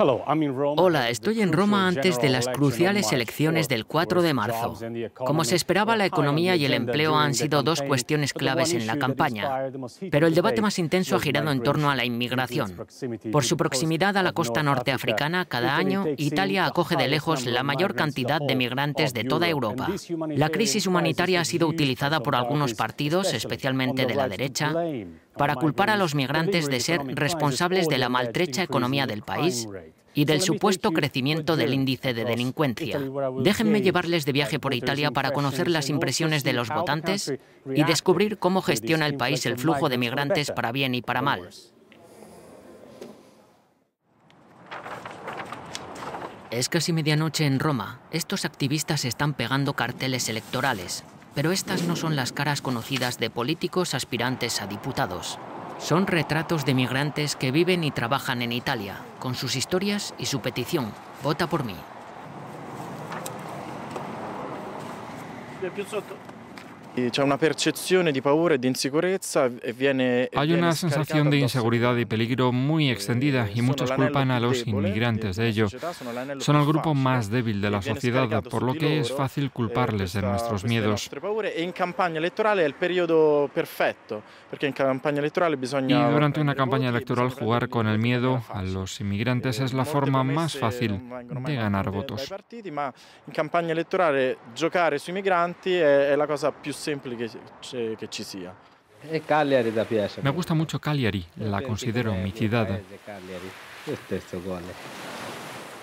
Hola, estoy en Roma antes de las cruciales elecciones del 4 de marzo. Como se esperaba, la economía y el empleo han sido dos cuestiones claves en la campaña. Pero el debate más intenso ha girado en torno a la inmigración. Por su proximidad a la costa norte africana, cada año Italia acoge de lejos la mayor cantidad de migrantes de toda Europa. La crisis humanitaria ha sido utilizada por algunos partidos, especialmente de la derecha, para culpar a los migrantes de ser responsables de la maltrecha economía del país y del supuesto crecimiento del índice de delincuencia. Déjenme llevarles de viaje por Italia para conocer las impresiones de los votantes y descubrir cómo gestiona el país el flujo de migrantes para bien y para mal. Es casi medianoche en Roma. Estos activistas están pegando carteles electorales. Pero estas no son las caras conocidas de políticos aspirantes a diputados. Son retratos de migrantes que viven y trabajan en Italia, con sus historias y su petición: vota por mí. Hay una sensación de inseguridad y peligro muy extendida y muchos culpan a los inmigrantes de ello. Son el grupo más débil de la sociedad, por lo que es fácil culparles de nuestros miedos. Y durante una campaña electoral jugar con el miedo a los inmigrantes es la forma más fácil de ganar votos. En campaña electoral giocare sui migranti è la cosa più semplice que ci sia. Me gusta mucho Cagliari, la considero mi ciudad.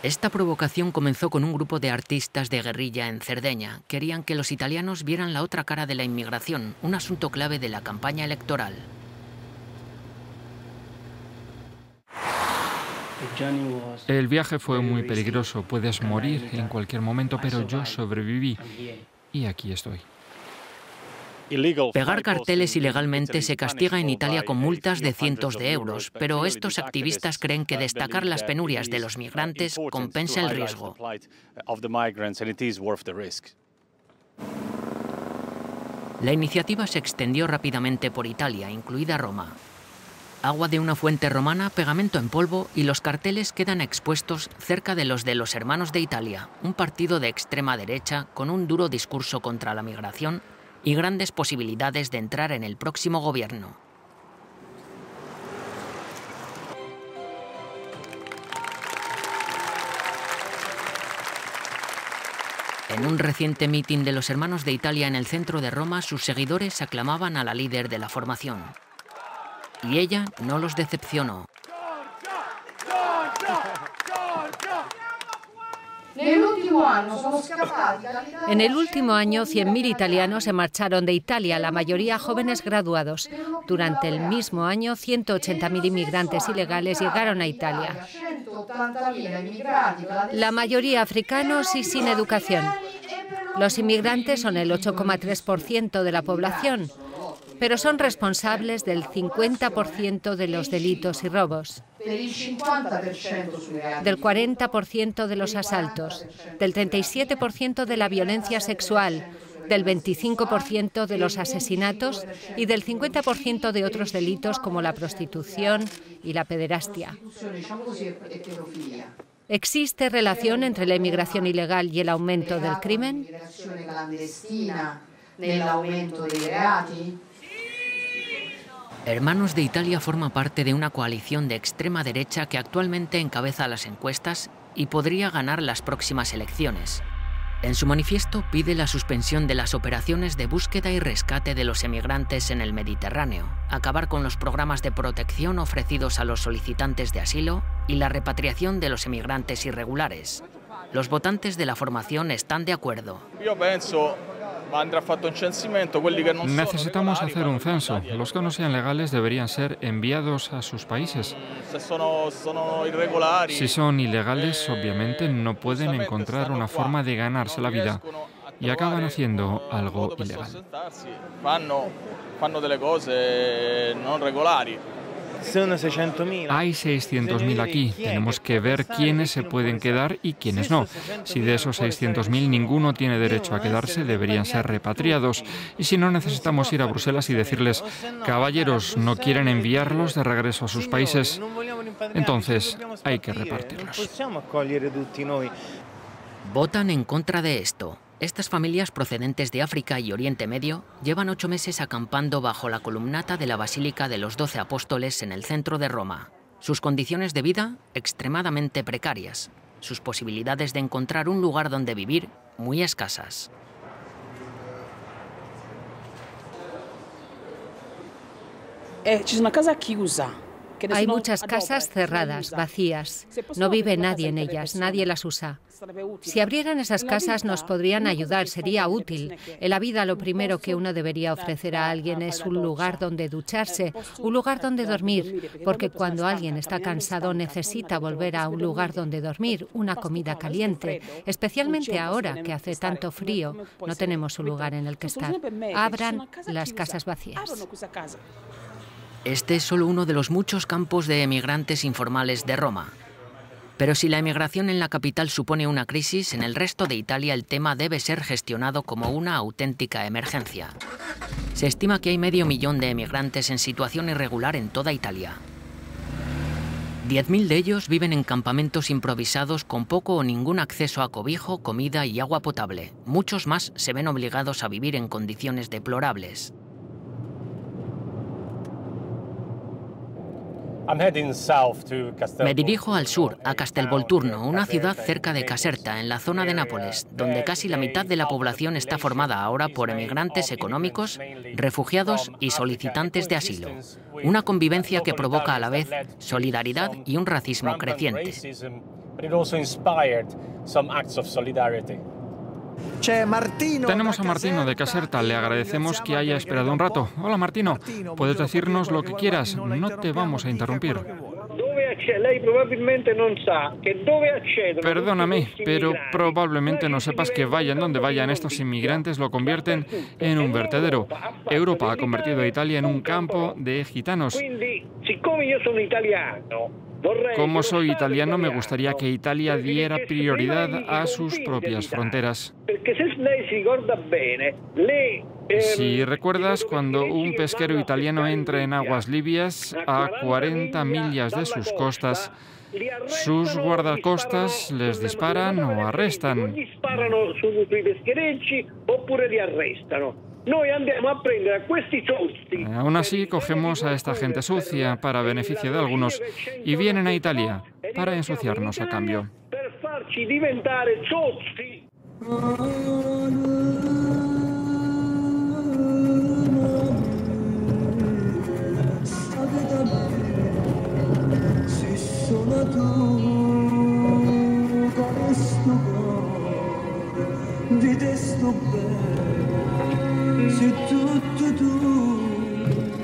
Esta provocación comenzó con un grupo de artistas de guerrilla en Cerdeña. Querían que los italianos vieran la otra cara de la inmigración, un asunto clave de la campaña electoral. El viaje fue muy peligroso, puedes morir en cualquier momento, pero yo sobreviví y aquí estoy. Pegar carteles ilegalmente se castiga en Italia con multas de cientos de euros, pero estos activistas creen que destacar las penurias de los migrantes compensa el riesgo. La iniciativa se extendió rápidamente por Italia, incluida Roma. Agua de una fuente romana, pegamento en polvo y los carteles quedan expuestos cerca de los Hermanos de Italia, un partido de extrema derecha con un duro discurso contra la migración y grandes posibilidades de entrar en el próximo gobierno. En un reciente mitin de los Hermanos de Italia en el centro de Roma, sus seguidores aclamaban a la líder de la formación. Y ella no los decepcionó. En el último año, 100.000 italianos se marcharon de Italia, la mayoría jóvenes graduados. Durante el mismo año, 180.000 inmigrantes ilegales llegaron a Italia. La mayoría africanos y sin educación. Los inmigrantes son el 8,3% de la población, pero son responsables del 50% de los delitos y robos, del 40% de los asaltos, del 37% de la violencia sexual, del 25% de los asesinatos y del 50% de otros delitos como la prostitución y la pederastia. ¿Existe relación entre la inmigración ilegal y el aumento del crimen? Hermanos de Italia forma parte de una coalición de extrema derecha que actualmente encabeza las encuestas y podría ganar las próximas elecciones. En su manifiesto pide la suspensión de las operaciones de búsqueda y rescate de los emigrantes en el Mediterráneo, acabar con los programas de protección ofrecidos a los solicitantes de asilo y la repatriación de los emigrantes irregulares. Los votantes de la formación están de acuerdo. Necesitamos hacer un censo. Los que no sean legales deberían ser enviados a sus países. Si son ilegales, obviamente no pueden encontrar una forma de ganarse la vida y acaban haciendo algo ilegal. Hay 600.000 aquí. Tenemos que ver quiénes se pueden quedar y quiénes no. Si de esos 600.000 ninguno tiene derecho a quedarse, deberían ser repatriados. Y si no, necesitamos ir a Bruselas y decirles, caballeros, ¿no quieren enviarlos de regreso a sus países? Entonces, hay que repartirlos. Votan en contra de esto. Estas familias procedentes de África y Oriente Medio llevan 8 meses acampando bajo la columnata de la Basílica de los 12 Apóstoles en el centro de Roma. Sus condiciones de vida extremadamente precarias. Sus posibilidades de encontrar un lugar donde vivir muy escasas. Hay muchas casas cerradas, vacías. No vive nadie en ellas, nadie las usa. Si abrieran esas casas nos podrían ayudar, sería útil. En la vida lo primero que uno debería ofrecer a alguien es un lugar donde ducharse, un lugar donde dormir, porque cuando alguien está cansado necesita volver a un lugar donde dormir, una comida caliente, especialmente ahora que hace tanto frío, no tenemos un lugar en el que estar. Abran las casas vacías. Este es solo uno de los muchos campos de emigrantes informales de Roma. Pero si la emigración en la capital supone una crisis, en el resto de Italia el tema debe ser gestionado como una auténtica emergencia. Se estima que hay 500.000 de emigrantes en situación irregular en toda Italia. 10.000 de ellos viven en campamentos improvisados con poco o ningún acceso a cobijo, comida y agua potable. Muchos más se ven obligados a vivir en condiciones deplorables. Me dirijo al sur, a Castelvolturno, una ciudad cerca de Caserta, en la zona de Nápoles, donde casi la mitad de la población está formada ahora por emigrantes económicos, refugiados y solicitantes de asilo. Una convivencia que provoca a la vez solidaridad y un racismo creciente. Tenemos a Martino de Caserta, le agradecemos que haya esperado un rato. Hola Martino, puedes decirnos lo que quieras, no te vamos a interrumpir. Perdóname, pero probablemente no sepas que vayan donde vayan, estos inmigrantes lo convierten en un vertedero. Europa ha convertido a Italia en un campo de gitanos. Como soy italiano, me gustaría que Italia diera prioridad a sus propias fronteras. Si recuerdas, cuando un pesquero italiano entra en aguas libias, a 40 millas de sus costas, sus guardacostas les disparan o arrestan. Aún así, cogemos a esta gente sucia para beneficio de algunos y vienen a Italia para ensuciarnos a cambio.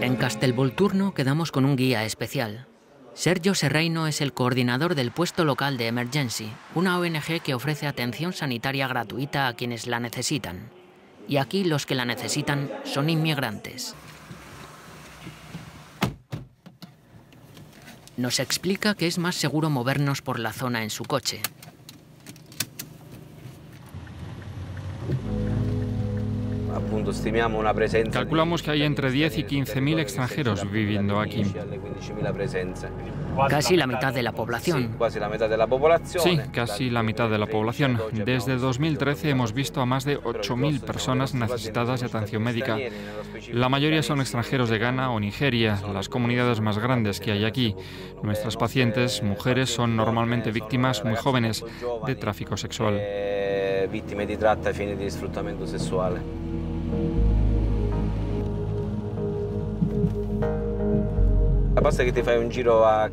En Castelvolturno quedamos con un guía especial. Sergio Serraino es el coordinador del puesto local de Emergency, una ONG que ofrece atención sanitaria gratuita a quienes la necesitan. Y aquí los que la necesitan son inmigrantes. Nos explica que es más seguro movernos por la zona en su coche. Calculamos que hay entre 10 y 15.000 extranjeros viviendo aquí. Casi la mitad de la población. Sí, casi la mitad de la población. Desde 2013 hemos visto a más de 8.000 personas necesitadas de atención médica. La mayoría son extranjeros de Ghana o Nigeria, las comunidades más grandes que hay aquí. Nuestras pacientes, mujeres, son normalmente víctimas muy jóvenes de tráfico sexual. Víctimas de trata a fines de disfrutamiento sexual.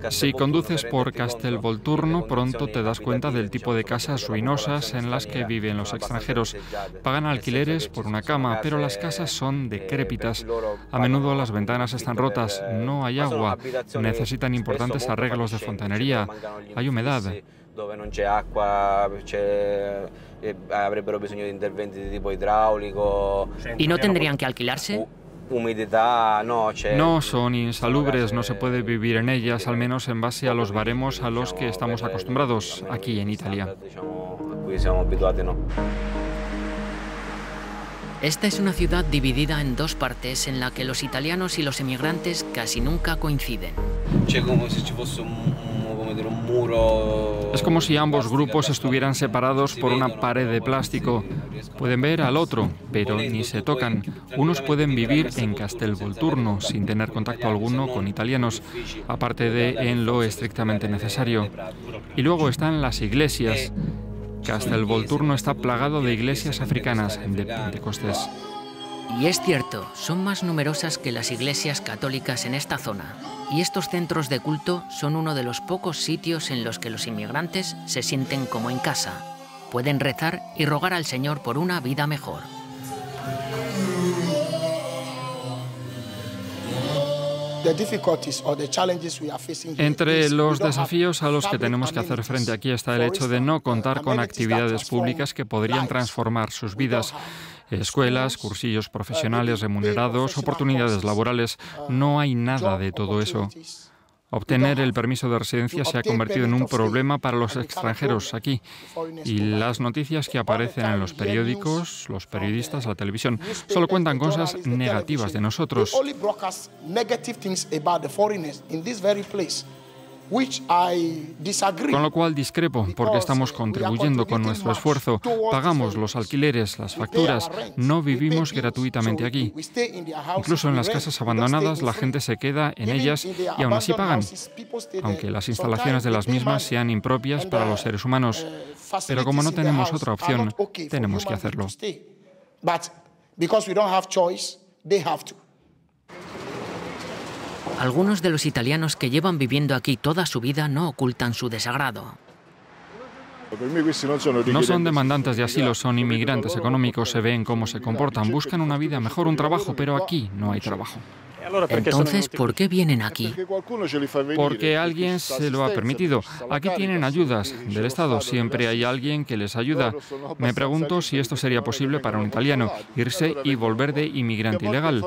Si conduces por Castelvolturno, pronto te das cuenta del tipo de casas ruinosas en las que viven los extranjeros. Pagan alquileres por una cama, pero las casas son decrépitas. A menudo las ventanas están rotas, no hay agua, necesitan importantes arreglos de fontanería, hay humedad. ¿Y no tendrían que alquilarse? No, son insalubres, no se puede vivir en ellas, al menos en base a los baremos a los que estamos acostumbrados aquí en Italia. Esta es una ciudad dividida en dos partes en la que los italianos y los emigrantes casi nunca coinciden. Es como si ambos grupos estuvieran separados por una pared de plástico. Pueden ver al otro, pero ni se tocan. Unos pueden vivir en Castelvolturno sin tener contacto alguno con italianos, aparte de en lo estrictamente necesario. Y luego están las iglesias. Castelvolturno está plagado de iglesias africanas de Pentecostés. Y es cierto, son más numerosas que las iglesias católicas en esta zona. Y estos centros de culto son uno de los pocos sitios en los que los inmigrantes se sienten como en casa. Pueden rezar y rogar al Señor por una vida mejor. Entre los desafíos a los que tenemos que hacer frente aquí está el hecho de no contar con actividades públicas que podrían transformar sus vidas. Escuelas, cursillos profesionales remunerados, oportunidades laborales. No hay nada de todo eso. Obtener el permiso de residencia se ha convertido en un problema para los extranjeros aquí. Y las noticias que aparecen en los periódicos, los periodistas, la televisión, solo cuentan cosas negativas de nosotros. Con lo cual discrepo, porque estamos contribuyendo con nuestro esfuerzo, pagamos los alquileres, las facturas, no vivimos gratuitamente aquí. Incluso en las casas abandonadas la gente se queda en ellas y aún así pagan, aunque las instalaciones de las mismas sean impropias para los seres humanos. Pero como no tenemos otra opción, tenemos que hacerlo. Algunos de los italianos que llevan viviendo aquí toda su vida no ocultan su desagrado. No son demandantes de asilo, son inmigrantes económicos, se ven cómo se comportan, buscan una vida mejor, un trabajo, pero aquí no hay trabajo. Entonces, ¿por qué vienen aquí? Porque alguien se lo ha permitido. Aquí tienen ayudas del Estado, siempre hay alguien que les ayuda. Me pregunto si esto sería posible para un italiano, irse y volver de inmigrante ilegal.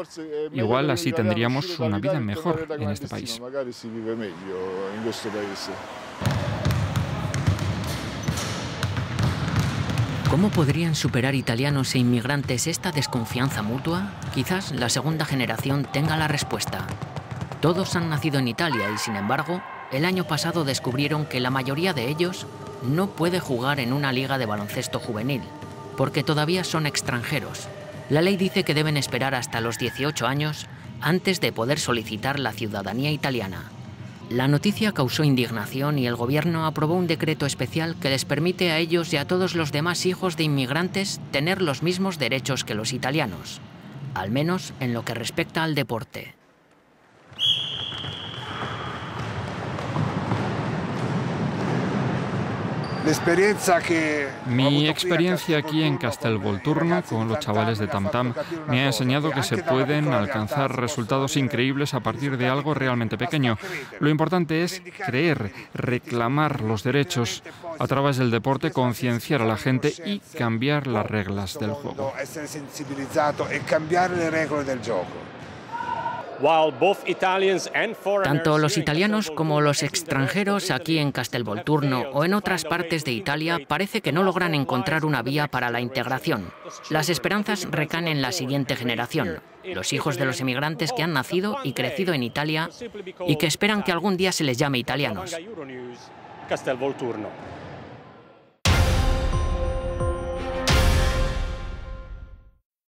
Igual así tendríamos una vida mejor en este país. ¿Cómo podrían superar italianos e inmigrantes esta desconfianza mutua? Quizás la segunda generación tenga la respuesta. Todos han nacido en Italia y, sin embargo, el año pasado descubrieron que la mayoría de ellos no puede jugar en una liga de baloncesto juvenil, porque todavía son extranjeros. La ley dice que deben esperar hasta los 18 años antes de poder solicitar la ciudadanía italiana. La noticia causó indignación y el gobierno aprobó un decreto especial que les permite a ellos y a todos los demás hijos de inmigrantes tener los mismos derechos que los italianos, al menos en lo que respecta al deporte. Mi experiencia aquí en Castelvolturno con los chavales de Tam Tam me ha enseñado que se pueden alcanzar resultados increíbles a partir de algo realmente pequeño. Lo importante es creer, reclamar los derechos, a través del deporte concienciar a la gente y cambiar las reglas del juego. Tanto los italianos como los extranjeros aquí en Castelvolturno o en otras partes de Italia parece que no logran encontrar una vía para la integración. Las esperanzas recaen en la siguiente generación, los hijos de los emigrantes que han nacido y crecido en Italia y que esperan que algún día se les llame italianos.